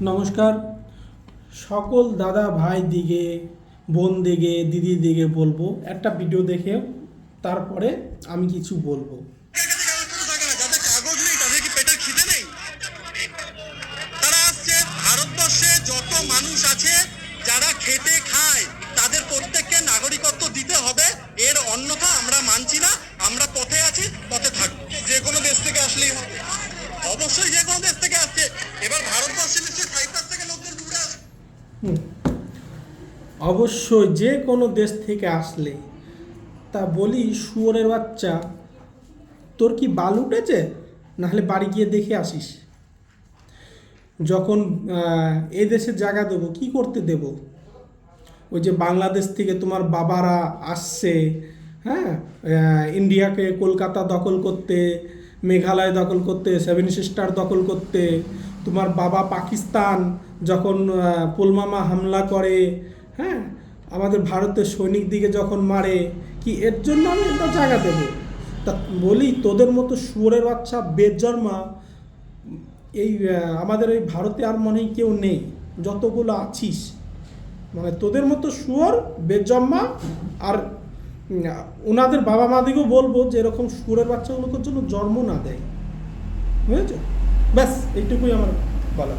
নমস্কার সকল দাদা ভাই দিকে, বোন দিকে, দিদি দিকে বলবো একটা ভিডিও দেখে তারপরে আমি কিছু বলবো। যাদের কাগজ নেই তাদের কি পেটের খিদে নেই? তারা আসছে ভারতবর্ষে যত মানুষ আছে যারা খেটে খায় তাদের প্রত্যেককে নাগরিকত্ব দিতে হবে, এর অন্যথা আমরা মানছি না। আমরা পথে আছি, পথে থাকবো। যে কোনো দেশ থেকে আসলেই হবে, অবশ্যই যে কোনো দেশ থেকে আসছে। এবার ভারতবর্ষে নিশ্চয়ই সাইপ্রাস থেকে লোকজন ঘুরে আসছে। অবশ্যই যে কোনো দেশ থেকে আসলে, তা বলি শুয়োরের বাচ্চা, তোর কি বাল উঠেছে? নাহলে বাড়ি গিয়ে দেখে আসিস। যখন এ দেশে জায়গা দেবো, কি করতে দেব? ওই যে বাংলাদেশ থেকে তোমার বাবারা আসছে, হ্যাঁ, ইন্ডিয়াকে কলকাতা দখল করতে, মেঘালয় দখল করতে, সেভেন সিস্টার দখল করতে। তোমার বাবা পাকিস্তান যখন পুলওয়ামা হামলা করে, হ্যাঁ, আমাদের ভারতের সৈনিক দিকে যখন মারে, কি এর জন্য আমি এটা জায়গা দেবো? তা বলি তোদের মতো শুয়োরের বাচ্চা বেজন্মা এই আমাদের এই ভারতে আর মনে হয় কেউ নেই, যতগুলো আছিস। মানে তোদের মতো শুয়োর বেজম্মা। আর ওনাদের বাবা মাদিকেও বলবো যে এরকম শুয়োরের বাচ্চাগুলোকে জন্য জন্ম না দেয়, বুঝেছো? ব্যাস এইটুকুই আমার বলা।